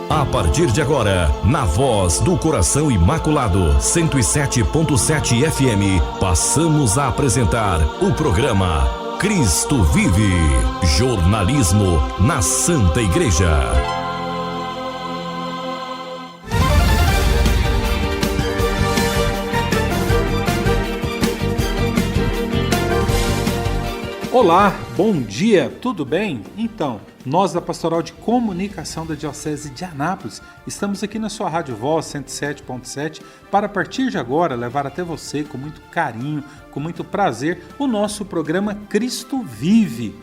A partir de agora, na Voz do Coração Imaculado, 107.7 FM, passamos a apresentar o programa Cristo Vive, jornalismo na Santa Igreja. Olá, bom dia, tudo bem? Então, nós da Pastoral de Comunicação da Diocese de Anápolis estamos aqui na sua Rádio Voz 107.7 para a partir de agora levar até você com muito carinho, com muito prazer, o nosso programa Cristo Vive.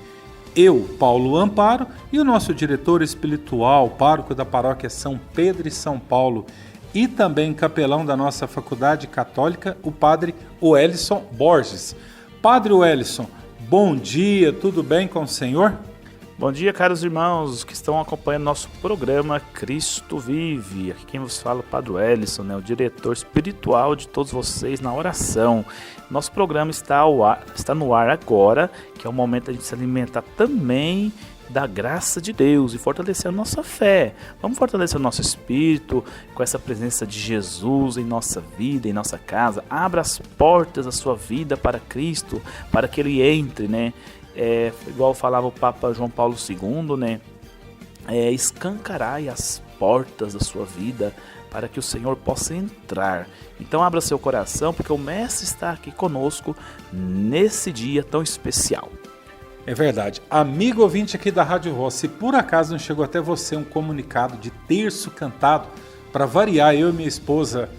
Eu, Paulo Amparo, e o nosso diretor espiritual, pároco da paróquia São Pedro e São Paulo, e também capelão da nossa faculdade católica, o padre Wellison Borges. Padre Wellison, bom dia, tudo bem com o senhor? Bom dia, caros irmãos que estão acompanhando nosso programa Cristo Vive. Aqui quem vos fala é o Padre Wellison, o diretor espiritual de todos vocês na oração. Nosso programa está no ar agora, que é o momento de a gente se alimentar também da graça de Deus e fortalecer a nossa fé. Vamos fortalecer o nosso espírito com essa presença de Jesus em nossa vida, em nossa casa. Abra as portas da sua vida para Cristo, para que Ele entre, igual falava o Papa João Paulo II, escancarai as portas da sua vida para que o Senhor possa entrar. Então abra seu coração, porque o Mestre está aqui conosco nesse dia tão especial. É verdade. Amigo ouvinte aqui da Rádio Voz, se por acaso não chegou até você um comunicado de terço cantado, para variar, eu e minha esposa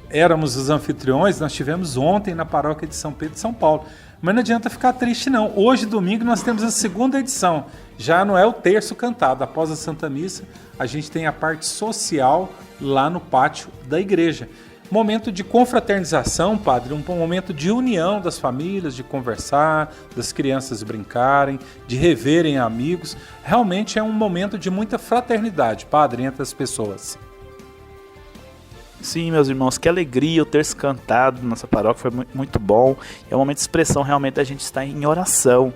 éramos os anfitriões, nós tivemos ontem na paróquia de São Pedro e São Paulo. Mas não adianta ficar triste não. Hoje, domingo, nós temos a segunda edição. Já não é o terço cantado. Após a Santa Missa, a gente tem a parte social lá no pátio da igreja. Momento de confraternização, padre, um momento de união das famílias, de conversar, das crianças brincarem, de reverem amigos. Realmente é um momento de muita fraternidade, padre, entre as pessoas. Sim, meus irmãos, que alegria o terço cantado na nossa paróquia, foi muito bom. É um momento de expressão, realmente a gente está em oração.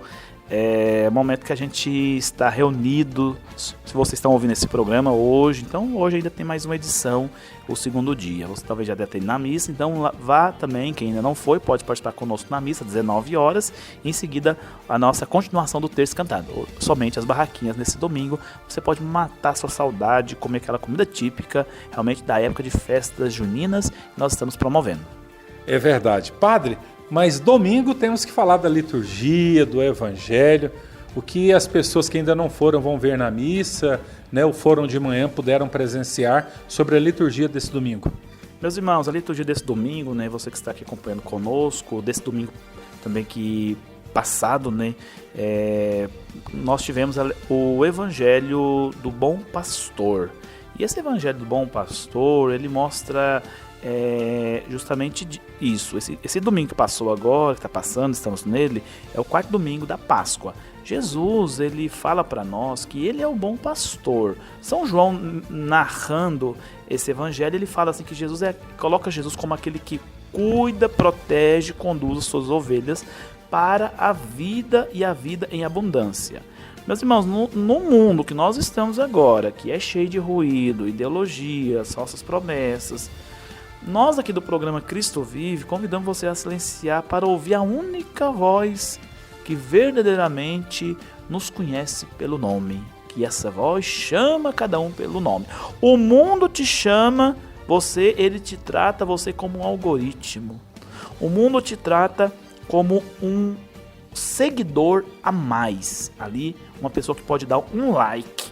É um momento que a gente está reunido. Se vocês estão ouvindo esse programa hoje, então hoje ainda tem mais uma edição, o segundo dia. Você talvez já deve ter ido na missa, então vá também, quem ainda não foi, pode participar conosco na missa, 19 horas. Em seguida, a nossa continuação do terço cantado. Somente as barraquinhas nesse domingo. Você pode matar sua saudade, comer aquela comida típica, realmente da época de festas juninas, nós estamos promovendo. É verdade. Padre, mas domingo temos que falar da liturgia, do evangelho, o que as pessoas que ainda não foram vão ver na missa, ou foram de manhã, puderam presenciar sobre a liturgia desse domingo. Meus irmãos, a liturgia desse domingo, você que está aqui acompanhando conosco, desse domingo também que passado, nós tivemos o Evangelho do Bom Pastor. E esse Evangelho do Bom Pastor, ele mostra justamente isso. Esse domingo que passou agora, que está passando, estamos nele, é o quarto domingo da Páscoa. Jesus, ele fala para nós que ele é o bom pastor. São João, narrando esse evangelho, ele fala assim que Jesus coloca Jesus como aquele que cuida, protege, conduz as suas ovelhas para a vida e a vida em abundância. Meus irmãos, no mundo que nós estamos agora, que é cheio de ruído, ideologias, falsas promessas, nós aqui do programa Cristo Vive convidamos você a silenciar para ouvir a única voz que verdadeiramente nos conhece pelo nome. Que essa voz chama cada um pelo nome. O mundo te chama, ele te trata você como um algoritmo. O mundo te trata como um seguidor a mais. Ali, uma pessoa que pode dar um like.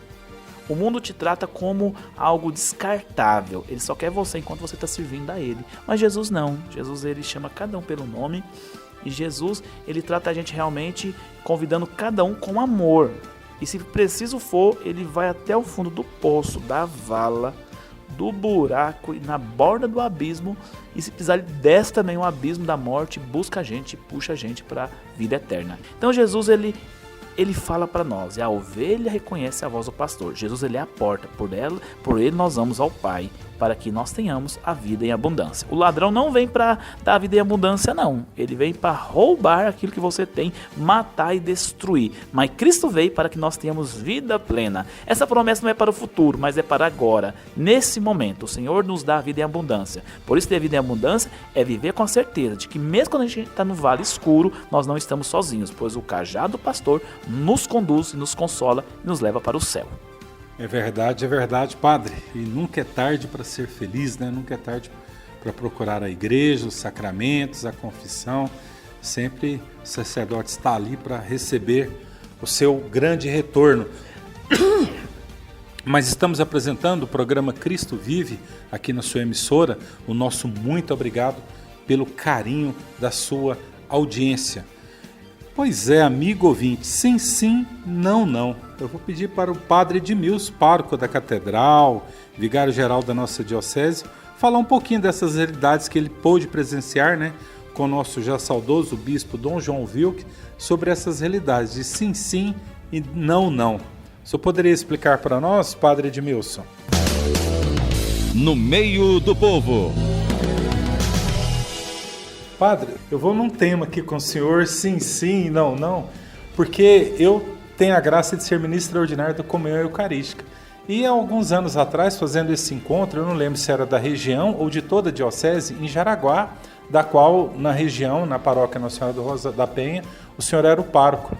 O mundo te trata como algo descartável. Ele só quer você enquanto você está servindo a ele. Mas Jesus não. Jesus, ele chama cada um pelo nome. E Jesus, ele trata a gente realmente convidando cada um com amor. E se preciso for, ele vai até o fundo do poço, da vala, do buraco e na borda do abismo. E se precisar, ele desce também o abismo da morte, busca a gente, puxa a gente para a vida eterna. Então Jesus, ele fala para nós, e a ovelha reconhece a voz do pastor. Jesus, ele é a porta, por ele nós vamos ao Pai. para que nós tenhamos a vida em abundância. O ladrão não vem para dar a vida em abundância, não. Ele vem para roubar aquilo que você tem, matar e destruir. Mas Cristo veio para que nós tenhamos vida plena. Essa promessa não é para o futuro, mas é para agora. Nesse momento, o Senhor nos dá a vida em abundância. Por isso, ter vida em abundância é viver com a certeza de que mesmo quando a gente está no vale escuro, nós não estamos sozinhos, pois o cajado do pastor nos conduz e nos consola e nos leva para o céu. É verdade, Padre. E nunca é tarde para ser feliz, né? Nunca é tarde para procurar a igreja, os sacramentos, a confissão. Sempre o sacerdote está ali para receber o seu grande retorno. Mas estamos apresentando o programa Cristo Vive aqui na sua emissora. O nosso muito obrigado pelo carinho da sua audiência. Pois é, amigo ouvinte, sim, não. Eu vou pedir para o Padre Edmilson, pároco da Catedral, vigário-geral da nossa diocese, falar um pouquinho dessas realidades que ele pôde presenciar, né, com o nosso já saudoso bispo Dom João Wilk, sobre essas realidades de sim e não. O senhor poderia explicar para nós, Padre Edmilson? No meio do povo. Padre, eu vou num tema aqui com o senhor, sim e não, porque eu tenho a graça de ser ministro ordinário da comunhão eucarística. E há alguns anos atrás, fazendo esse encontro, eu não lembro se era da região ou de toda a diocese, em Jaraguá, da qual, na região, na paróquia Nossa Senhora do Rosa da Penha, o senhor era o pároco.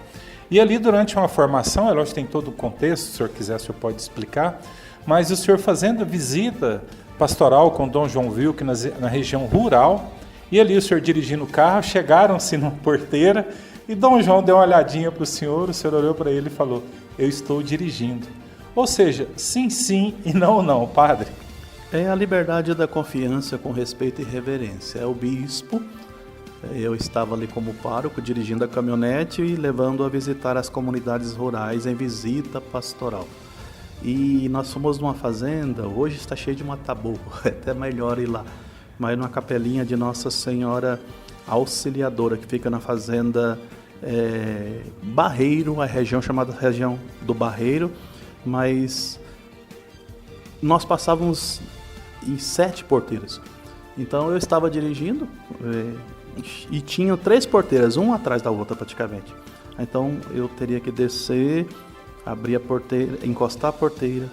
E ali, durante uma formação, é lógico que tem todo o contexto, se o senhor quiser, o senhor pode explicar, mas o senhor fazendo a visita pastoral com Dom João Wilk na região rural, e ali o senhor dirigindo o carro, chegaram-se numa porteira e Dom João deu uma olhadinha para o senhor olhou para ele e falou, eu estou dirigindo. Ou seja, sim e não, Padre. É a liberdade da confiança com respeito e reverência. É o bispo, eu estava ali como pároco, dirigindo a caminhonete e levando a visitar as comunidades rurais em visita pastoral. E nós fomos numa fazenda, hoje está cheio de mataburro, é até melhor ir lá. Mas numa capelinha de Nossa Senhora Auxiliadora, que fica na fazenda Barreiro, a região chamada região do Barreiro, mas nós passávamos em 7 porteiras. Então eu estava dirigindo e tinha 3 porteiras, uma atrás da outra praticamente. Então eu teria que descer, abrir a porteira, encostar a porteira,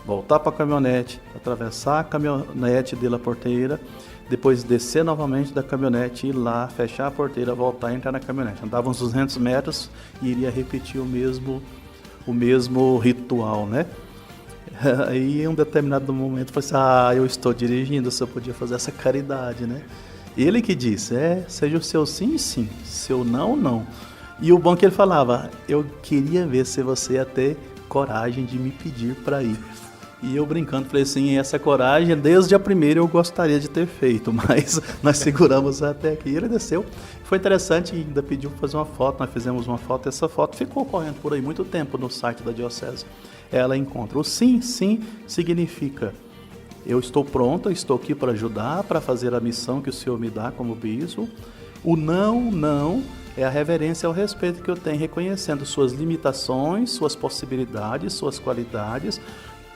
voltar para a caminhonete, atravessar a caminhonete dela porteira, depois descer novamente da caminhonete, ir lá, fechar a porteira, voltar e entrar na caminhonete. Andava uns 200 metros e iria repetir o mesmo ritual, né? Aí em um determinado momento eu falei assim, eu estou dirigindo, eu só podia fazer essa caridade, né? Ele que disse, seja o seu sim, seu não. E o bom que ele falava, eu queria ver se você ia ter coragem de me pedir para ir. E eu brincando, falei assim, essa coragem, desde a primeira eu gostaria de ter feito, mas nós seguramos até aqui. Ele desceu, foi interessante, ainda pediu para fazer uma foto, nós fizemos uma foto, essa foto ficou correndo por aí muito tempo no site da diocese. Ela encontra. O sim significa, eu estou pronto, estou aqui para ajudar, para fazer a missão que o Senhor me dá como bispo. O não é a reverência ao respeito que eu tenho, reconhecendo suas limitações, suas possibilidades, suas qualidades,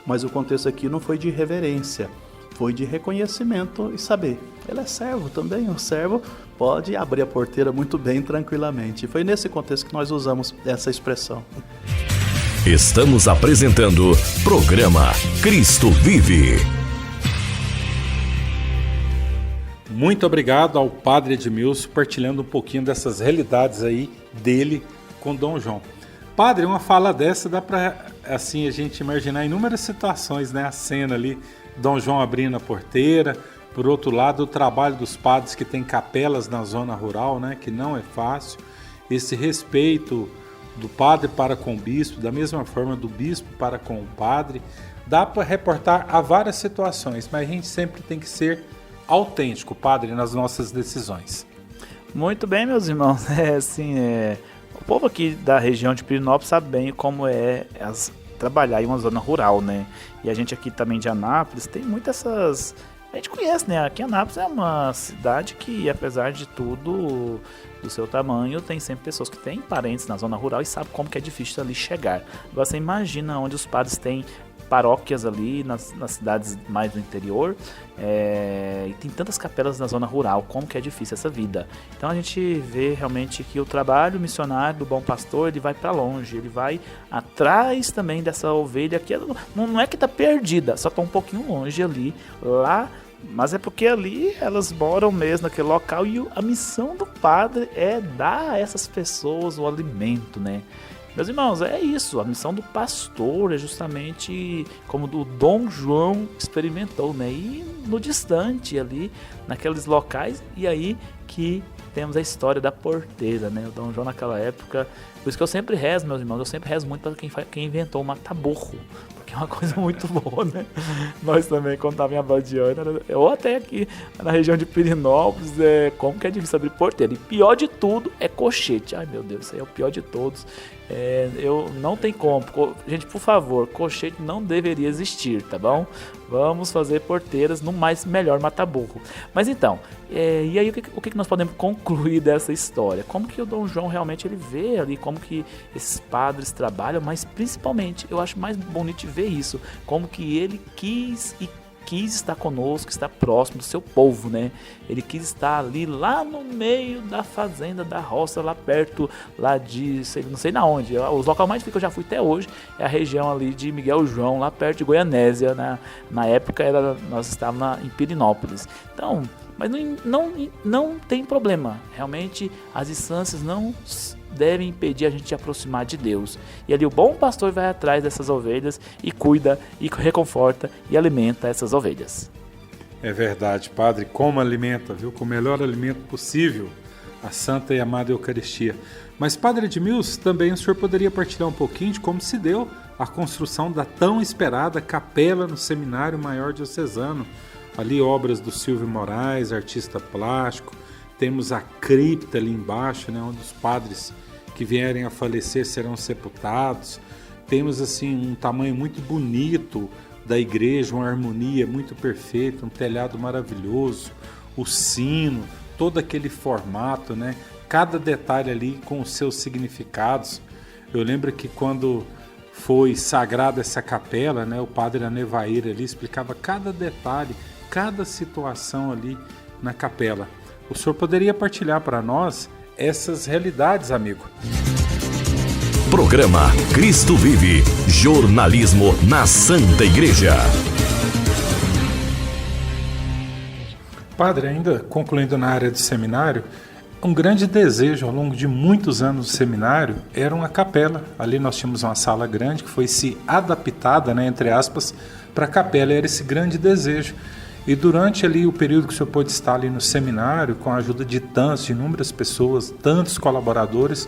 mas o contexto aqui não foi de reverência, foi de reconhecimento e saber. Ele é servo também, o servo pode abrir a porteira muito bem, tranquilamente. Foi nesse contexto que nós usamos essa expressão. Estamos apresentando programa Cristo Vive. Muito obrigado ao Padre Edmilson, partilhando um pouquinho dessas realidades aí dele com Dom João. Padre, uma fala dessa dá para assim, a gente imaginar inúmeras situações, né? A cena ali, Dom João abrindo a porteira, por outro lado, o trabalho dos padres que têm capelas na zona rural, né? Que não é fácil, esse respeito do padre para com o bispo, da mesma forma do bispo para com o padre, dá para reportar a várias situações, mas a gente sempre tem que ser autêntico, Padre, nas nossas decisões. Muito bem, meus irmãos, o povo aqui da região de Pirenópolis sabe bem como trabalhar em uma zona rural, né? E a gente aqui também de Anápolis tem muitas essas... A gente conhece, né? Aqui Anápolis é uma cidade que, apesar de tudo, do seu tamanho, tem sempre pessoas que têm parentes na zona rural e sabem como que é difícil ali chegar. Agora você imagina onde os padres têm paróquias ali nas cidades mais do interior, e tem tantas capelas na zona rural, como que é difícil essa vida. Então a gente vê realmente que o trabalho missionário do Bom Pastor, ele vai para longe, ele vai atrás também dessa ovelha que não é que está perdida, só está um pouquinho longe ali, lá, mas é porque ali elas moram mesmo naquele local, e a missão do padre é dar a essas pessoas o alimento, né? Meus irmãos, é isso, a missão do pastor é justamente como o Dom João experimentou, né? E no distante ali, naqueles locais, e aí que temos a história da porteira, né? O Dom João naquela época, por isso que eu sempre rezo, meus irmãos, eu sempre rezo muito para quem inventou o mataburro, que é uma coisa muito boa, né? Nós também, quando estávamos em Abadiânia, ou até aqui na região de Pirinópolis, como que é difícil abrir porteira. E pior de tudo é cochete. Ai, meu Deus, isso aí é o pior de todos. Eu não tem como. Gente, por favor, cochete não deveria existir, tá bom? Vamos fazer porteiras no melhor mataburro. Mas então, e aí o que nós podemos concluir dessa história? Como que o Dom João realmente ele vê ali, como que esses padres trabalham, mas principalmente, eu acho mais bonito de ver isso, como que ele quis estar conosco, estar próximo do seu povo, né? Ele quis estar ali, lá no meio da fazenda, da roça, lá perto, lá de, não sei na onde, os locais mais que eu já fui até hoje, é a região ali de Miguel João, lá perto de Goianésia, na época nós estávamos em Pirinópolis. Então, mas não tem problema, realmente as distâncias não devem impedir a gente de aproximar de Deus. E ali o bom pastor vai atrás dessas ovelhas e cuida, e reconforta e alimenta essas ovelhas. É verdade, Padre, como alimenta, viu? Com o melhor alimento possível, a Santa e Amada Eucaristia. Mas, Padre Edmilson, também o senhor poderia partilhar um pouquinho de como se deu a construção da tão esperada capela no Seminário Maior Diocesano. Ali obras do Silvio Moraes, artista plástico. Temos a cripta ali embaixo, né, onde os padres que vierem a falecer serão sepultados. Temos assim um tamanho muito bonito da igreja, uma harmonia muito perfeita, um telhado maravilhoso, o sino, todo aquele formato, né? Cada detalhe ali com os seus significados. Eu lembro que quando foi sagrada essa capela, né, o padre Anevair ali explicava cada detalhe, cada situação ali na capela. O senhor poderia partilhar para nós essas realidades, amigo? Programa Cristo Vive, jornalismo na Santa Igreja. Padre, ainda concluindo na área do seminário, um grande desejo ao longo de muitos anos do seminário era uma capela. Ali nós tínhamos uma sala grande que foi se adaptada, né, entre aspas, para a capela. Era esse grande desejo. E durante ali o período que o senhor pôde estar ali no seminário, com a ajuda de inúmeras pessoas, tantos colaboradores,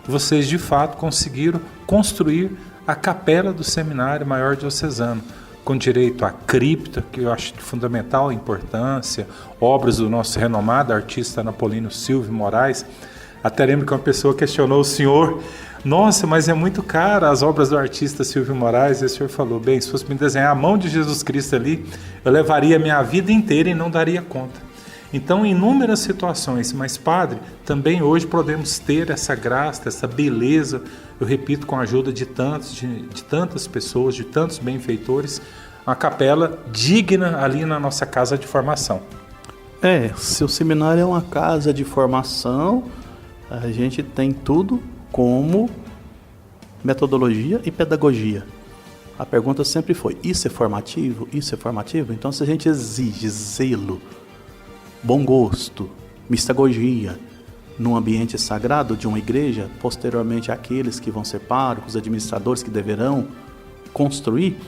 vocês de fato conseguiram construir a capela do Seminário Maior Diocesano, com direito à cripta, que eu acho de fundamental importância, obras do nosso renomado artista napolino Silvio Moraes. Até lembro que uma pessoa questionou o senhor: nossa, mas é muito caro as obras do artista Silvio Moraes. E o senhor falou: bem, se fosse me desenhar a mão de Jesus Cristo ali, eu levaria a minha vida inteira e não daria conta. Então, em inúmeras situações, mas Padre, também hoje podemos ter essa graça, essa beleza, eu repito, com a ajuda de tantas pessoas, de tantos benfeitores, uma capela digna ali na nossa casa de formação. Se o seminário é uma casa de formação, a gente tem tudo como metodologia e pedagogia. A pergunta sempre foi: isso é formativo? Isso é formativo? Então, se a gente exige zelo, bom gosto, mistagogia num ambiente sagrado de uma igreja, posteriormente aqueles que vão ser párocos, administradores que deverão construir,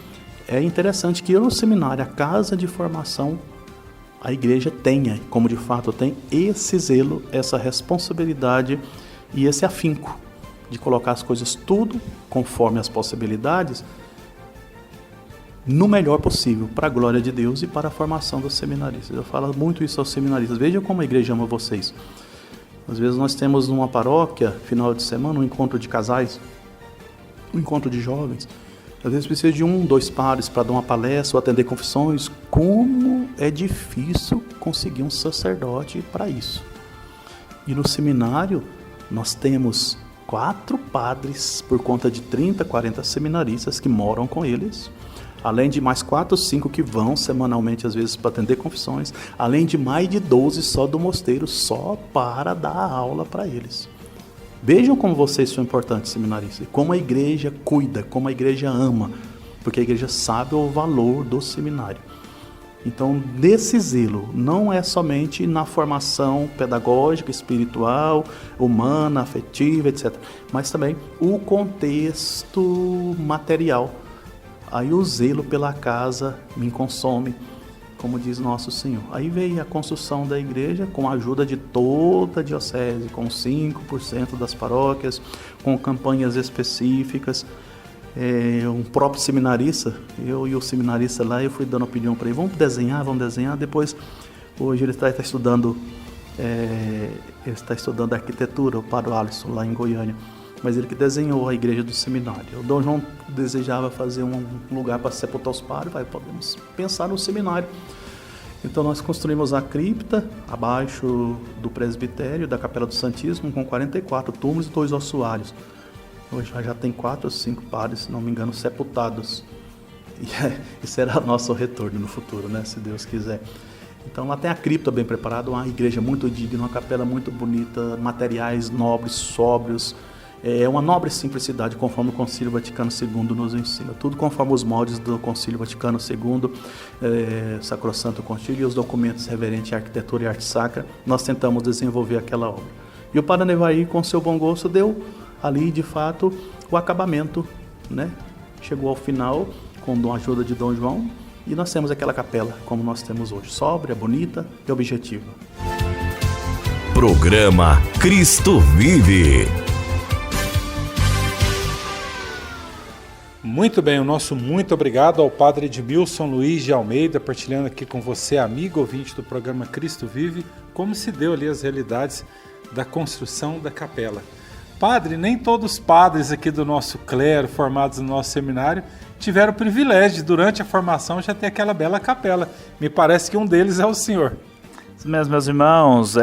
é interessante que no seminário, a casa de formação, a igreja tenha, como de fato tem, esse zelo, essa responsabilidade e esse afinco de colocar as coisas tudo conforme as possibilidades no melhor possível, para a glória de Deus e para a formação dos seminaristas. Eu falo muito isso aos seminaristas. Vejam como a igreja ama vocês. Às vezes nós temos numa paróquia, final de semana, um encontro de casais, um encontro de jovens. Às vezes precisa de 2 padres para dar uma palestra ou atender confissões. Como é difícil conseguir um sacerdote para isso. E no seminário nós temos 4 padres por conta de 30, 40 seminaristas que moram com eles. Além de mais 4 ou 5 que vão semanalmente, às vezes, para atender confissões. Além de mais de 12 só do mosteiro, só para dar aula para eles. Vejam como vocês são importantes, seminaristas. Como a igreja cuida, como a igreja ama. Porque a igreja sabe o valor do seminário. Então, desse zelo, não é somente na formação pedagógica, espiritual, humana, afetiva, etc. Mas também o contexto material. Aí o zelo pela casa me consome, como diz Nosso Senhor. Aí veio a construção da igreja com a ajuda de toda a diocese, com 5% das paróquias, com campanhas específicas. Um próprio seminarista, eu e o seminarista lá, eu fui dando opinião para ele, vamos desenhar. Depois, hoje ele está estudando arquitetura, o Padre Alisson, lá em Goiânia. Mas ele que desenhou a igreja do seminário. O Dom João desejava fazer um lugar para sepultar os padres, podemos pensar no seminário. Então nós construímos a cripta abaixo do presbitério da Capela do Santíssimo, com 44 túmulos e 2 ossuários. Hoje já tem 4 ou 5 padres, se não me engano, sepultados. E esse será nosso retorno no futuro, né? Se Deus quiser. Então lá tem a cripta bem preparada, uma igreja muito digna, uma capela muito bonita, materiais nobres, sóbrios. Uma nobre simplicidade, conforme o Concílio Vaticano II nos ensina. Tudo conforme os moldes do Concílio Vaticano II, Sacrosanto Concílio e os documentos referentes à arquitetura e arte sacra. Nós tentamos desenvolver aquela obra. E o Padre Nevair, com seu bom gosto, deu ali, de fato, o acabamento, né? Chegou ao final, com a ajuda de Dom João, e nós temos aquela capela, como nós temos hoje, sóbria, bonita e objetiva. Programa Cristo Vive. Muito bem, o nosso muito obrigado ao Padre Edmilson Luiz de Almeida, partilhando aqui com você, amigo ouvinte do programa Cristo Vive, como se deu ali as realidades da construção da capela. Padre, nem todos os padres aqui do nosso clero, formados no nosso seminário, tiveram o privilégio de, durante a formação, já ter aquela bela capela. Me parece que um deles é o senhor. Meus irmãos,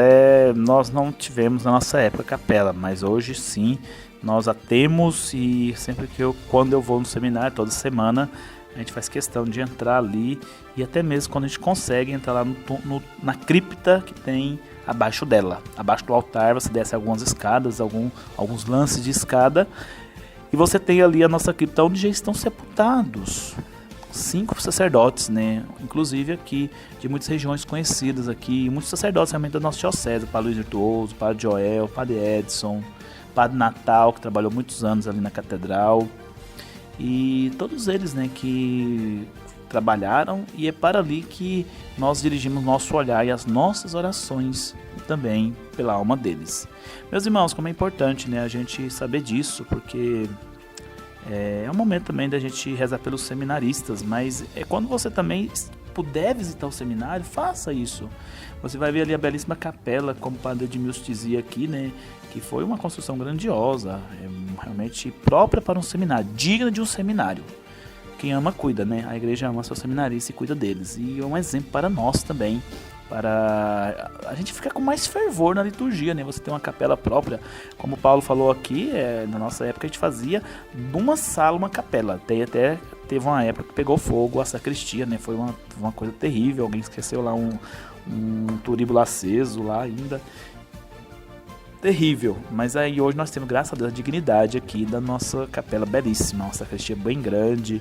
nós não tivemos na nossa época capela, mas hoje sim, nós a temos, e sempre quando eu vou no seminário, toda semana, a gente faz questão de entrar ali, e até mesmo quando a gente consegue entrar lá na cripta que tem abaixo dela. Abaixo do altar você desce algumas escadas, alguns lances de escada, e você tem ali a nossa cripta onde já estão sepultados 5 sacerdotes, né? Inclusive aqui, de muitas regiões conhecidas aqui, muitos sacerdotes realmente da nossa diocese, o Padre Luiz Virtuoso, o Padre Joel, o Padre Edson, o Padre Natal, que trabalhou muitos anos ali na catedral, e todos eles, né, que trabalharam, e é para ali que nós dirigimos nosso olhar e as nossas orações também pela alma deles. Meus irmãos, como é importante, né, a gente saber disso, porque é um momento também da gente rezar pelos seminaristas, mas quando você também puder visitar o seminário, faça isso. Você vai ver ali a belíssima capela, como o Padre Edmilson dizia aqui, né, que foi uma construção grandiosa, realmente própria para um seminário, digna de um seminário. Quem ama, cuida, né? A igreja ama seus seminaristas e cuida deles. E é um exemplo para nós também, para a gente ficar com mais fervor na liturgia, né? Você tem uma capela própria, como o Paulo falou aqui, na nossa época a gente fazia numa sala uma capela. Até teve uma época que pegou fogo a sacristia, né? Foi uma coisa terrível, alguém esqueceu lá um turíbulo aceso lá ainda. Terrível, mas aí hoje nós temos, graças a Deus, a dignidade aqui da nossa capela belíssima, uma sacristia bem grande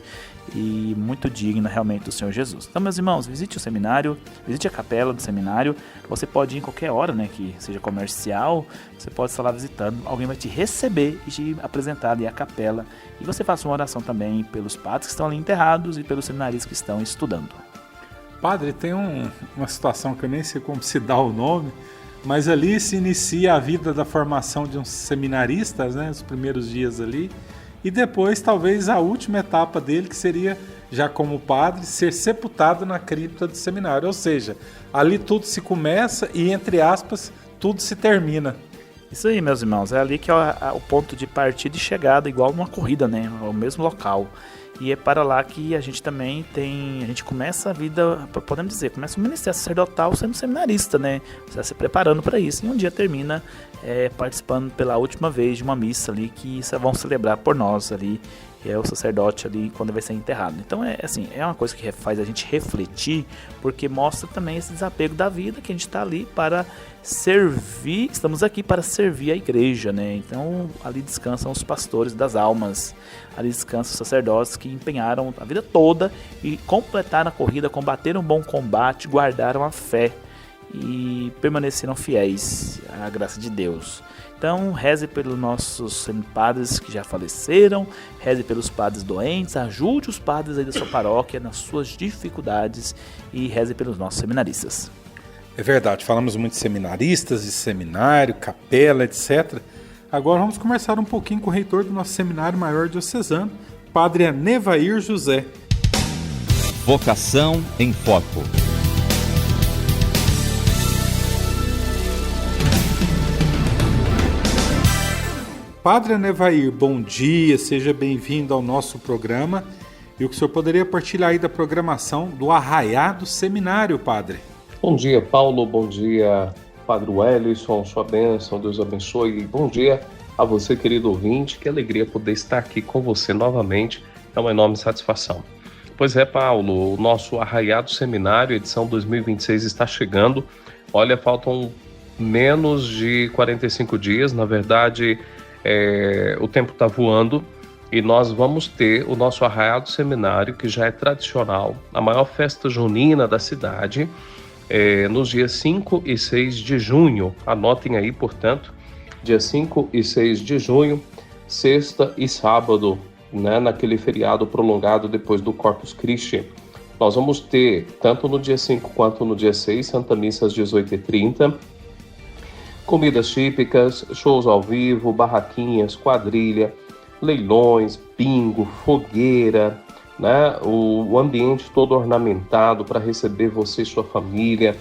e muito digna realmente do Senhor Jesus. Então, meus irmãos, visite o seminário, visite a capela do seminário. Você pode ir em qualquer hora, né, que seja comercial, você pode estar lá visitando, alguém vai te receber e te apresentar ali a capela, e você faça uma oração também pelos padres que estão ali enterrados e pelos seminaristas que estão estudando. Padre, tem uma situação que eu nem sei como se dá o nome, mas ali se inicia a vida da formação de uns seminaristas, né, os primeiros dias ali, e depois talvez a última etapa dele, que seria, já como padre, ser sepultado na cripta do seminário. Ou seja, ali tudo se começa e, entre aspas, tudo se termina. Isso aí, meus irmãos, é ali que é o ponto de partida e chegada, igual numa corrida, né, é o mesmo local. E é para lá que a gente também a gente começa a vida, podemos dizer, começa o ministério sacerdotal sendo seminarista, né? Você está se preparando para isso, e um dia termina participando pela última vez de uma missa ali que vão celebrar por nós ali que é o sacerdote ali quando vai ser enterrado. Então é assim, é uma coisa que faz a gente refletir, porque mostra também esse desapego da vida, que a gente está ali para servir, estamos aqui para servir a igreja, né? Então ali descansam os pastores das almas, ali descansam os sacerdotes que empenharam a vida toda e completaram a corrida, combateram um bom combate, guardaram a fé e permaneceram fiéis à graça de Deus. Então reze pelos nossos padres que já faleceram, reze pelos padres doentes, ajude os padres aí da sua paróquia nas suas dificuldades e reze pelos nossos seminaristas. É verdade, falamos muito de seminaristas, de seminário, capela, etc. Agora vamos conversar um pouquinho com o reitor do nosso Seminário Maior Diocesano, Padre Anevair José. Vocação em Foco. Padre Anevair, bom dia, seja bem-vindo ao nosso programa. E o que o senhor poderia partilhar aí da programação do Arraiá do Seminário, Padre? Bom dia, Paulo, bom dia, Padre Wellington, sua bênção, Deus abençoe. E bom dia a você, querido ouvinte, que alegria poder estar aqui com você novamente, é uma enorme satisfação. Pois é, Paulo, o nosso Arraiá do Seminário, edição 2026, está chegando. Olha, faltam menos de 45 dias, na verdade, o tempo está voando e nós vamos ter o nosso Arraiá do Seminário, que já é tradicional, a maior festa junina da cidade, nos dias 5 e 6 de junho. Anotem aí, portanto, dia 5 e 6 de junho, sexta e sábado, né, naquele feriado prolongado depois do Corpus Christi. Nós vamos ter, tanto no dia 5 quanto no dia 6, Santa Missa às 18h30, comidas típicas, shows ao vivo, barraquinhas, quadrilha, leilões, bingo, fogueira, né? O ambiente todo ornamentado para receber você e sua família.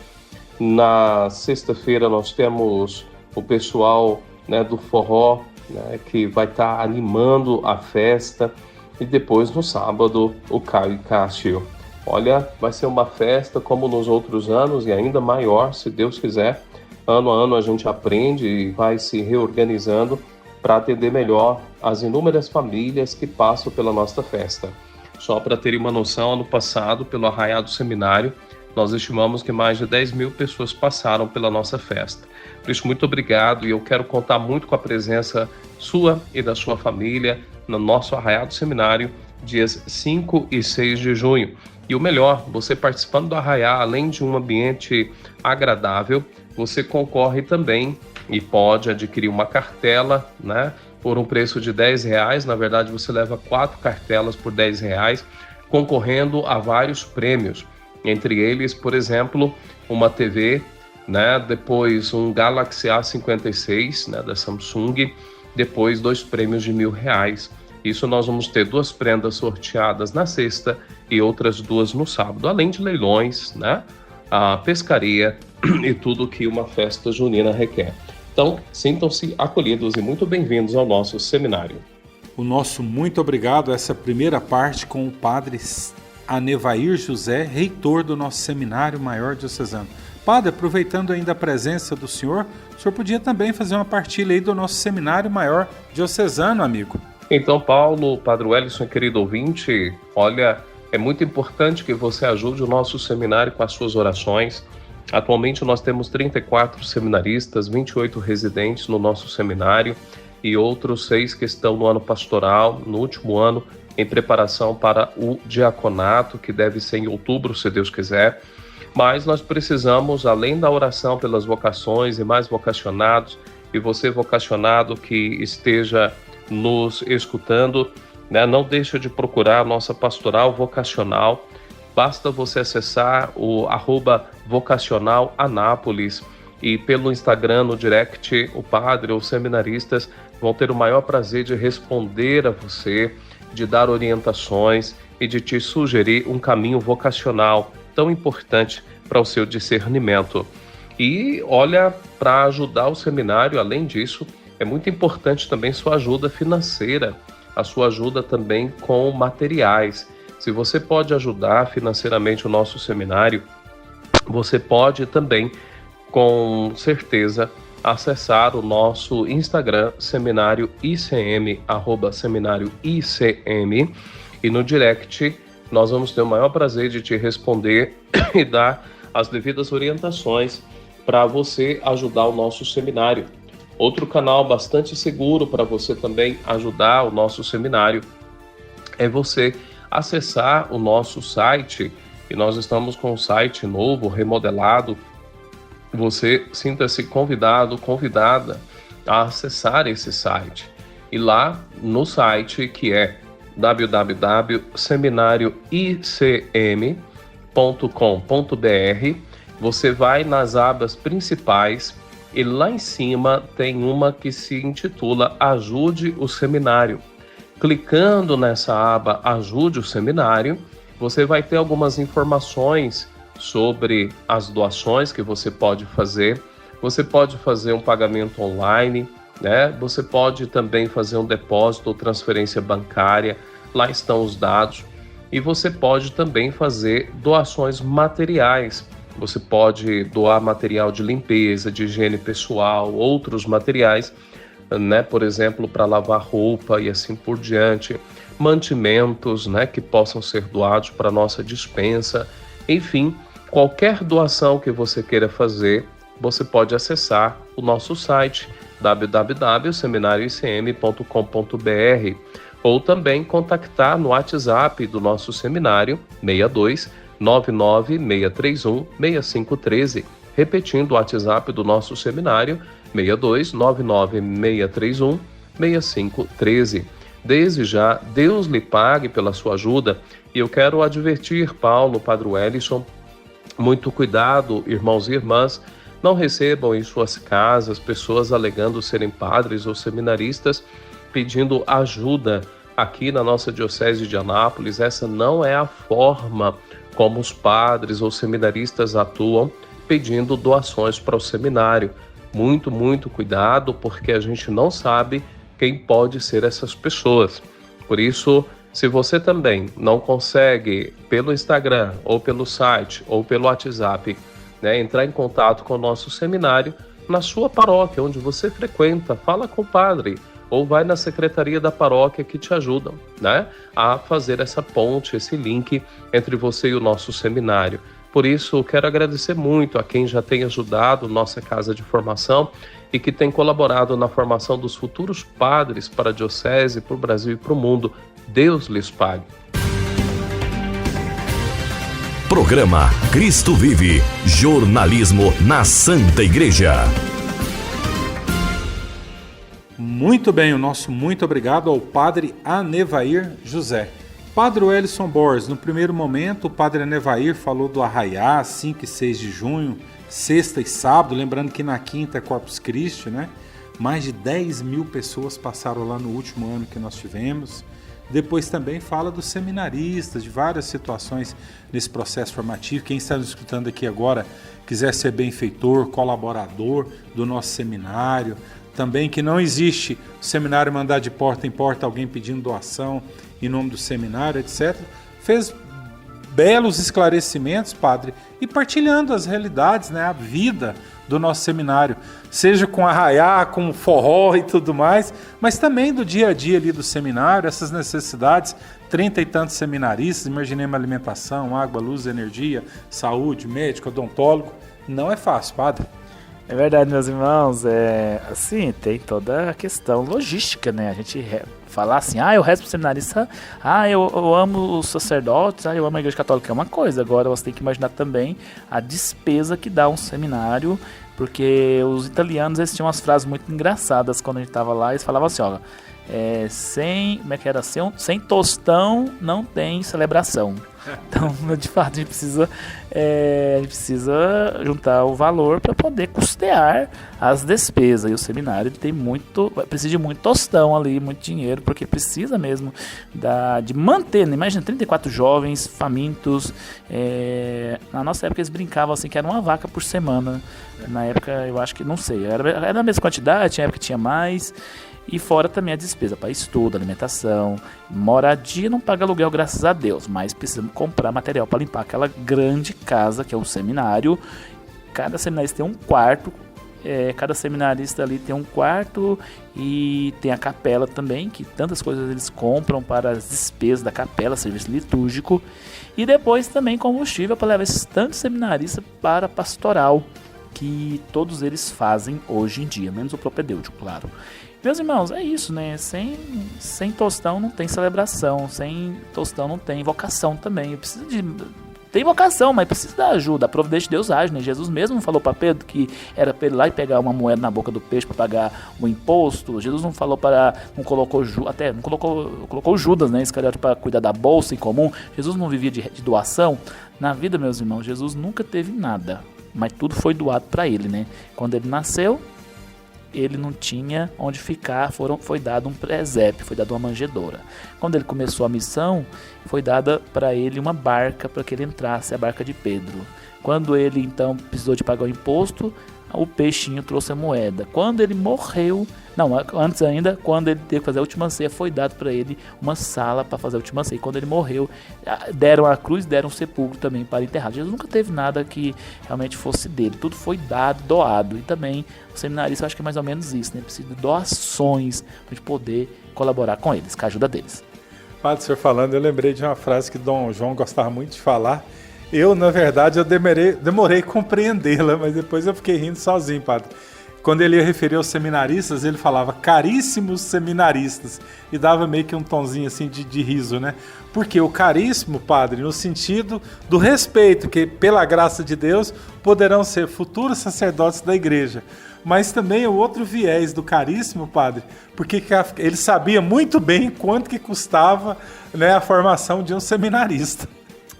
Na sexta-feira nós temos o pessoal, né, do forró, né, que vai estar animando a festa, e depois no sábado o Caio e Cássio. Olha, vai ser uma festa como nos outros anos e ainda maior, se Deus quiser. Ano a ano a gente aprende e vai se reorganizando para atender melhor as inúmeras famílias que passam pela nossa festa. Só para terem uma noção, ano passado, pelo Arraiá do Seminário, nós estimamos que mais de 10 mil pessoas passaram pela nossa festa. Por isso, muito obrigado, e eu quero contar muito com a presença sua e da sua família no nosso Arraiá do Seminário, dias 5 e 6 de junho. E o melhor, você participando do Arraiá, além de um ambiente agradável, você concorre também e pode adquirir uma cartela, né, por um preço de R$10. Na verdade, você leva 4 cartelas por R$10, concorrendo a vários prêmios. Entre eles, por exemplo, uma TV, né, depois um Galaxy A56, né, da Samsung, depois 2 prêmios de R$1.000. Isso nós vamos ter 2 prendas sorteadas na sexta e outras 2 no sábado, além de leilões, né, a pescaria e tudo que uma festa junina requer. Então, sintam-se acolhidos e muito bem-vindos ao nosso seminário. O nosso muito obrigado a essa primeira parte com o Padre Anevair José, reitor do nosso Seminário Maior Diocesano. Padre, aproveitando ainda a presença do senhor podia também fazer uma partilha aí do nosso Seminário Maior Diocesano, amigo. Então, Paulo, Padre Wellington, querido ouvinte, olha, é muito importante que você ajude o nosso seminário com as suas orações. Atualmente nós temos 34 seminaristas, 28 residentes no nosso seminário e outros 6 que estão no ano pastoral, no último ano, em preparação para o diaconato, que deve ser em outubro, se Deus quiser. Mas nós precisamos, além da oração pelas vocações e mais vocacionados, e você vocacionado que esteja nos escutando, né, não deixa de procurar a nossa pastoral vocacional. Basta você acessar o @vocacionalanápolis e pelo Instagram, no direct, o padre ou seminaristas vão ter o maior prazer de responder a você, de dar orientações e de te sugerir um caminho vocacional tão importante para o seu discernimento. E olha, para ajudar o seminário, além disso, é muito importante também sua ajuda financeira, a sua ajuda também com materiais. Se você pode ajudar financeiramente o nosso seminário, você pode também, com certeza, acessar o nosso Instagram, Seminário ICM, @Seminário ICM, e no direct nós vamos ter o maior prazer de te responder e dar as devidas orientações para você ajudar o nosso seminário. Outro canal bastante seguro para você também ajudar o nosso seminário é você acessar o nosso site, e nós estamos com um site novo, remodelado. Você sinta-se convidado, convidada a acessar esse site. E lá no site, que é www.seminarioicm.com.br, você vai nas abas principais e lá em cima tem uma que se intitula Ajude o Seminário. Clicando nessa aba Ajude o Seminário, você vai ter algumas informações sobre as doações que você pode fazer. Você pode fazer um pagamento online, né? Você pode também fazer um depósito ou transferência bancária. Lá estão os dados. E você pode também fazer doações materiais. Você pode doar material de limpeza, de higiene pessoal, outros materiais, né? Por exemplo, para lavar roupa e assim por diante. Mantimentos, né? Que possam ser doados para nossa despensa. Enfim, qualquer doação que você queira fazer, você pode acessar o nosso site www.seminarioicm.com.br ou também contactar no WhatsApp do nosso seminário 62 99 631 6513, repetindo o WhatsApp do nosso seminário 62 99 631 6513. Desde já, Deus lhe pague pela sua ajuda, e eu quero advertir Paulo, Padre Wellison, muito cuidado, irmãos e irmãs, não recebam em suas casas pessoas alegando serem padres ou seminaristas pedindo ajuda. Aqui na nossa Diocese de Anápolis, essa não é a forma como os padres ou seminaristas atuam pedindo doações para o seminário. Muito, muito cuidado, porque a gente não sabe quem pode ser essas pessoas. Por isso, se você também não consegue, pelo Instagram, ou pelo site, ou pelo WhatsApp, né, entrar em contato com o nosso seminário, na sua paróquia, onde você frequenta, fala com o padre, ou vai na secretaria da paróquia que te ajudam, né, a fazer essa ponte, esse link entre você e o nosso seminário. Por isso, quero agradecer muito a quem já tem ajudado nossa casa de formação e que tem colaborado na formação dos futuros padres para a Diocese, para o Brasil e para o mundo. Deus lhes pague. Programa Cristo Vive, jornalismo na Santa Igreja. Muito bem, o nosso muito obrigado ao Padre Anevair José. Padre Wellison Borges, no primeiro momento, o Padre Anevair falou do Arraiá, 5 e 6 de junho, sexta e sábado, lembrando que na quinta é Corpus Christi, né? Mais de 10 mil pessoas passaram lá no último ano que nós tivemos. Depois também fala dos seminaristas, de várias situações nesse processo formativo. Quem está nos escutando aqui agora, quiser ser benfeitor, colaborador do nosso seminário, também que não existe o seminário mandar de porta em porta alguém pedindo doação em nome do seminário, etc. Fez belos esclarecimentos, padre, e partilhando as realidades, né, a vida do nosso seminário, seja com arraiá, com forró e tudo mais, mas também do dia a dia ali do seminário, essas necessidades, 30 e tantos seminaristas, imaginemos alimentação, água, luz, energia, saúde, médico, odontólogo, não é fácil, padre. É verdade, meus irmãos, assim, tem toda a questão logística, né? A gente falar assim, eu rezo pro seminarista, eu amo os sacerdotes, eu amo a Igreja Católica, é uma coisa. Agora você tem que imaginar também a despesa que dá um seminário, porque os italianos, eles tinham umas frases muito engraçadas quando a gente tava lá, eles falavam assim, sem tostão não tem celebração. Então, de fato, a gente precisa juntar o valor para poder custear as despesas. E o seminário precisa de muito tostão ali, muito dinheiro, porque precisa mesmo de manter, né? Imagina, 34 jovens famintos. Na nossa época eles brincavam assim que era uma vaca por semana. Na época, eu acho que, não sei, era a mesma quantidade, tinha época que tinha mais. E fora também a despesa para estudo, alimentação, moradia, não paga aluguel, graças a Deus, mas precisamos comprar material para limpar aquela grande casa que é um seminário. Cada seminarista tem um quarto cada seminarista ali tem um quarto e tem a capela também, que tantas coisas eles compram para as despesas da capela, serviço litúrgico, e depois também combustível para levar esses tantos seminaristas para a pastoral, que todos eles fazem hoje em dia, menos o propedêutico, claro. Meus irmãos, é isso, né? Sem tostão não tem celebração, sem tostão não tem vocação também. Tem vocação, mas precisa da ajuda. A providência de Deus age, né? Jesus mesmo falou para Pedro que era para ele ir lá e pegar uma moeda na boca do peixe para pagar o imposto. Jesus não falou não colocou Judas, né? Iscariote, para cuidar da bolsa em comum. Jesus não vivia de doação. Na vida, meus irmãos, Jesus nunca teve nada, mas tudo foi doado para ele, né? Quando ele nasceu, ele não tinha onde ficar, foi dado um presépio, foi dado uma manjedoura. Quando ele começou a missão, foi dada para ele uma barca para que ele entrasse, a barca de Pedro. Quando ele então precisou de pagar o imposto, o peixinho trouxe a moeda. Quando ele morreu, antes ainda, quando ele teve que fazer a última ceia, foi dado para ele uma sala para fazer a última ceia. Quando ele morreu, deram a cruz, deram um sepulcro também para enterrar. Jesus nunca teve nada que realmente fosse dele, tudo foi dado, doado. E também o seminarista, eu acho que é mais ou menos isso, né? Precisa de doações para a gente poder colaborar com eles, com a ajuda deles. Padre, o senhor falando, eu lembrei de uma frase que Dom João gostava muito de falar. Eu, na verdade, demorei a compreendê-la, mas depois eu fiquei rindo sozinho, padre. Quando ele ia referir aos seminaristas, ele falava caríssimos seminaristas, e dava meio que um tonzinho assim de riso, né? Porque o caríssimo, padre, no sentido do respeito, que pela graça de Deus poderão ser futuros sacerdotes da igreja. Mas também o outro viés do caríssimo, padre, porque ele sabia muito bem quanto que custava, né, a formação de um seminarista.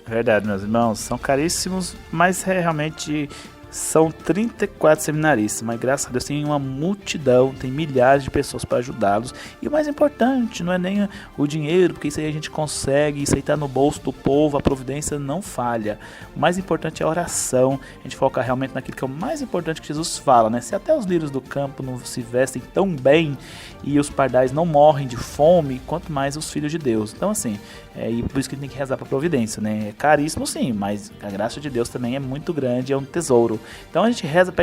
Verdade, meus irmãos, são caríssimos, mas realmente são 34 seminaristas, mas graças a Deus tem uma multidão, tem milhares de pessoas para ajudá-los. E o mais importante não é nem o dinheiro, porque isso aí a gente consegue, isso aí está no bolso do povo, a providência não falha. O mais importante é a oração, a gente focar realmente naquilo que é o mais importante que Jesus fala, né? Se até os lírios do campo não se vestem tão bem e os pardais não morrem de fome, quanto mais os filhos de Deus. Então assim, e por isso que a gente tem que rezar para a providência, né? É caríssimo sim, mas a graça de Deus também é muito grande, é um tesouro. Então a gente reza,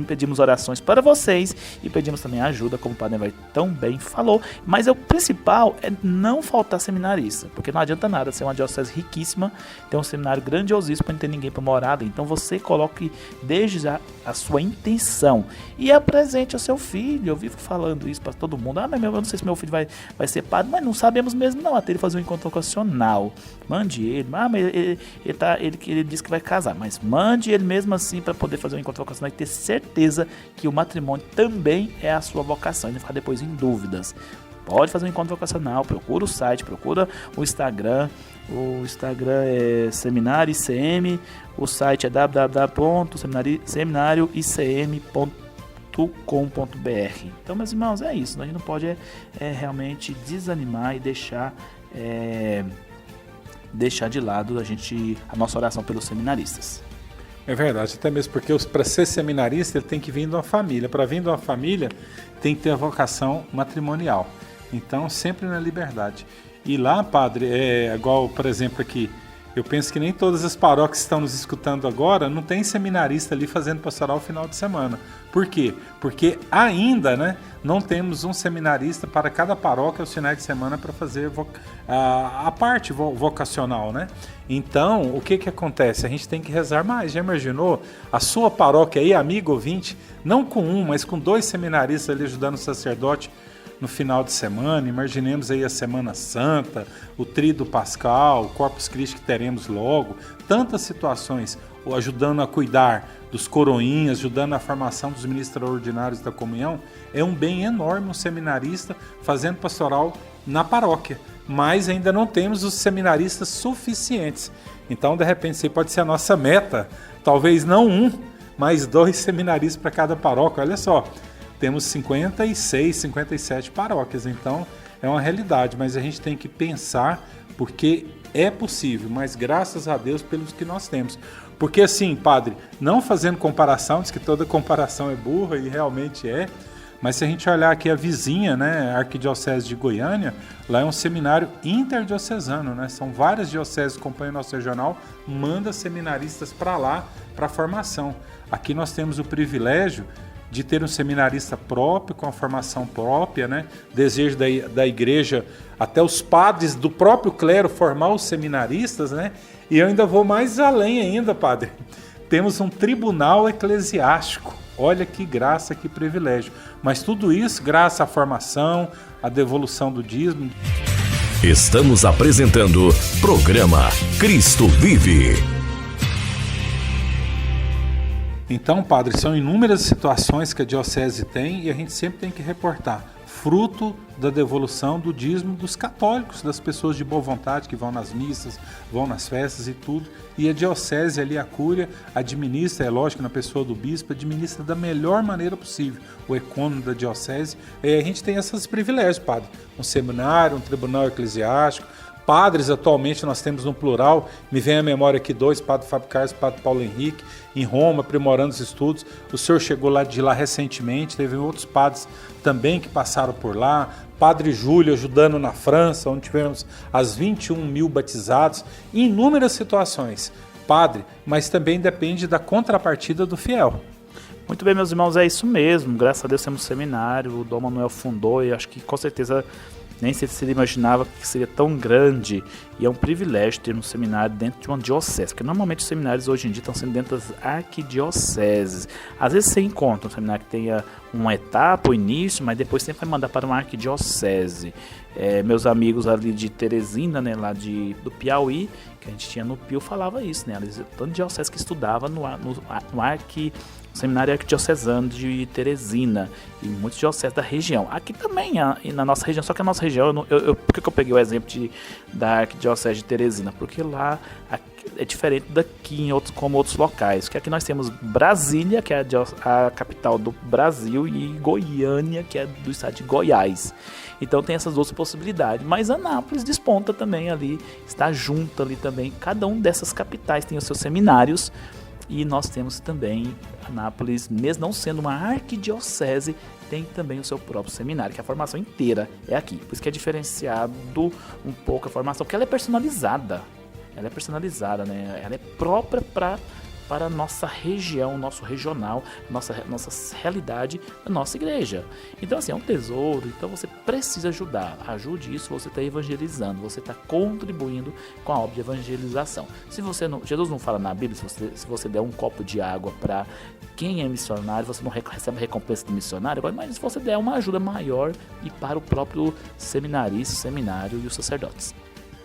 pedimos orações para vocês e pedimos também ajuda, como o Padre Vai tão bem falou. Mas o principal é não faltar seminarista, porque não adianta nada ser uma diocese riquíssima, ter um seminário grandiosíssimo para não ter ninguém para morar. Então você coloque desde já a sua intenção e apresente ao seu filho. Eu vivo falando isso para todo mundo. Mas eu não sei se meu filho vai ser padre, mas não sabemos mesmo não, até ele fazer um encontro vocacional. Mande ele, mas ele disse que vai casar, mas mande ele mesmo assim para poder fazer um encontro vocacional e ter certeza que o matrimônio também é a sua vocação, e não ficar depois em dúvidas. Pode fazer um encontro vocacional, procura o site, procura o Instagram é Seminário ICM, o site é www.seminarioicm.com.br. Então, meus irmãos, é isso, a gente não pode realmente desanimar e deixar de lado a nossa oração pelos seminaristas. É verdade, até mesmo porque para ser seminarista ele tem que vir de uma família. Para vir de uma família tem que ter a vocação matrimonial. Então, sempre na liberdade. E lá, padre, igual, por exemplo, aqui, eu penso que nem todas as paróquias que estão nos escutando agora não tem seminarista ali fazendo pastoral final de semana. Por quê? Porque ainda, né, não temos um seminarista para cada paróquia aos finais de semana para fazer a parte vocacional, né? Então, o que acontece? A gente tem que rezar mais. Já imaginou a sua paróquia aí, amigo ouvinte, não com um, mas com 2 seminaristas ali ajudando o sacerdote no final de semana? Imaginemos aí a Semana Santa, o Tríduo Pascal, o Corpus Christi que teremos logo, tantas situações, ajudando a cuidar dos coroinhas, ajudando na formação dos ministros ordinários da comunhão. É um bem enorme um seminarista fazendo pastoral na paróquia, mas ainda não temos os seminaristas suficientes. Então, de repente, isso aí pode ser a nossa meta, talvez não um, mas 2 seminaristas para cada paróquia. Olha só, temos 56, 57 paróquias, então é uma realidade, mas a gente tem que pensar, porque é possível, mas graças a Deus pelos que nós temos. Porque assim, padre, não fazendo comparação, diz que toda comparação é burra, e realmente é, mas se a gente olhar aqui a vizinha, né, a Arquidiocese de Goiânia, lá é um seminário interdiocesano, né, são várias dioceses que acompanham o nosso regional, manda seminaristas para lá, para formação. Aqui nós temos o privilégio de ter um seminarista próprio, com a formação própria, né? Desejo da igreja, até os padres do próprio clero formar os seminaristas, né? E eu ainda vou mais além ainda, padre. Temos um tribunal eclesiástico. Olha que graça, que privilégio. Mas tudo isso graças à formação, à devolução do dízimo. Estamos apresentando programa Cristo Vive. Então, padre, são inúmeras situações que a diocese tem e a gente sempre tem que reportar. Fruto da devolução do dízimo dos católicos, das pessoas de boa vontade que vão nas missas, vão nas festas e tudo. E a diocese ali, a cúria, administra, é lógico, na pessoa do bispo, administra da melhor maneira possível o ecônomo da diocese. E a gente tem esses privilégios, padre. Um seminário, um tribunal eclesiástico. Padres, atualmente, nós temos no plural, me vem à memória aqui 2, Padre Fábio Carlos e Padre Paulo Henrique, em Roma, aprimorando os estudos. O senhor chegou de lá recentemente, teve outros padres também que passaram por lá. Padre Júlio ajudando na França, onde tivemos as 21 mil batizados, em inúmeras situações. Padre, mas também depende da contrapartida do fiel. Muito bem, meus irmãos, é isso mesmo. Graças a Deus temos um seminário, o Dom Manuel fundou e acho que com certeza nem sei se ele imaginava que seria tão grande, e é um privilégio ter um seminário dentro de uma diocese, porque normalmente os seminários hoje em dia estão sendo dentro das arquidioceses. Às vezes você encontra um seminário que tenha uma etapa, o início, mas depois sempre vai mandar para uma arquidiocese. Meus amigos ali de Teresina, né, lá do Piauí, que a gente tinha no Pio, falava isso, né? Tanto diocese que estudava no Seminário Arquidiocesano de Teresina e muitos dioceses da região. Aqui também, na nossa região, só que a nossa região, por que eu peguei o exemplo da Arquidiocese de Teresina? Porque lá é diferente daqui, como outros locais. Porque aqui nós temos Brasília, que é a capital do Brasil, e Goiânia, que é do estado de Goiás. Então tem essas duas possibilidades. Mas Anápolis desponta também ali, está junto ali também. Cada uma dessas capitais tem os seus seminários. E nós temos também Anápolis, mesmo não sendo uma arquidiocese, tem também o seu próprio seminário, que a formação inteira é aqui. Por isso que é diferenciado um pouco a formação, porque ela é personalizada. Ela é personalizada, né? Ela é própria para a nossa região, nosso regional, nossa realidade, a nossa igreja. Então, assim, é um tesouro, então você precisa ajudar. Ajude isso, você está evangelizando, você está contribuindo com a obra de evangelização. Se você não, Jesus não fala na Bíblia, se você der um copo de água para quem é missionário, você não recebe a recompensa do missionário. Agora, imagina se você der uma ajuda maior e para o próprio seminarista, seminário e os sacerdotes.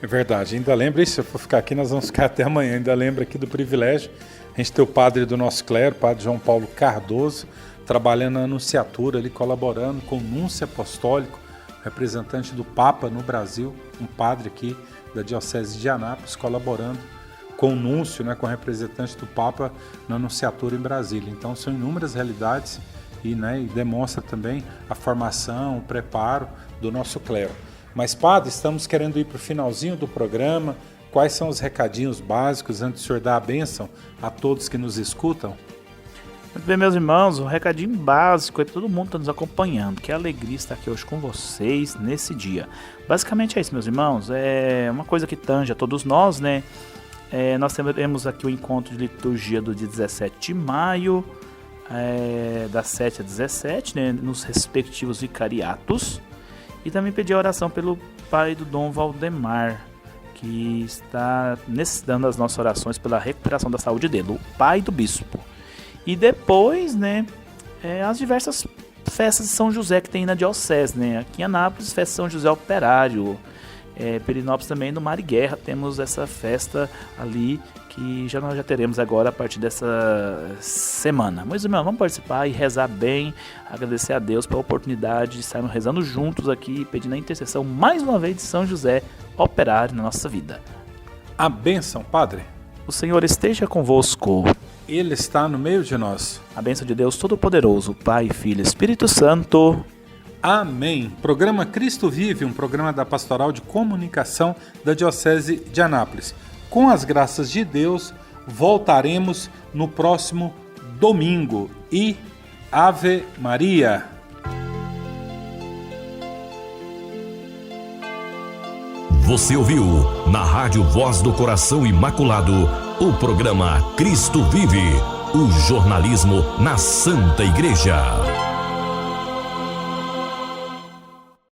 É verdade, ainda lembra isso, se eu for ficar aqui nós vamos ficar até amanhã, ainda lembra aqui do privilégio, a gente tem o padre do nosso clero, o padre João Paulo Cardoso, trabalhando na anunciatura ali, colaborando com o núncio apostólico, representante do Papa no Brasil, um padre aqui da Diocese de Anápolis, colaborando com o núncio, né, com o representante do Papa na anunciatura em Brasília. Então são inúmeras realidades e demonstra também a formação, o preparo do nosso clero. Mas, padre, estamos querendo ir para o finalzinho do programa. Quais são os recadinhos básicos antes do senhor dar a bênção a todos que nos escutam? Muito bem, meus irmãos, um recadinho básico aí para todo mundo que está nos acompanhando. Que alegria estar aqui hoje com vocês nesse dia. Basicamente é isso, meus irmãos. É uma coisa que tange a todos nós, né? Nós temos aqui o encontro de liturgia do dia 17 de maio, das 7 a 17, né? Nos respectivos vicariatos. E também pedir a oração pelo pai do Dom Valdemar, que está necessitando das nossas orações pela recuperação da saúde dele, o pai do bispo. E depois, né, as diversas festas de São José que tem na diocese, né? Aqui em Anápolis, festa de São José Operário. Perinópolis também, no Marighella, temos essa festa ali que nós já teremos agora a partir dessa semana. Meus irmãos, vamos participar e rezar bem, agradecer a Deus pela oportunidade de estarmos rezando juntos aqui, pedindo a intercessão mais uma vez de São José Operário na nossa vida. A bênção, padre. O Senhor esteja convosco. Ele está no meio de nós. A bênção de Deus Todo-Poderoso, Pai, Filho e Espírito Santo. Amém. Programa Cristo Vive, um programa da Pastoral de Comunicação da Diocese de Anápolis. Com as graças de Deus, voltaremos no próximo domingo. E Ave Maria. Você ouviu, na Rádio Voz do Coração Imaculado, o programa Cristo Vive. o jornalismo na Santa Igreja.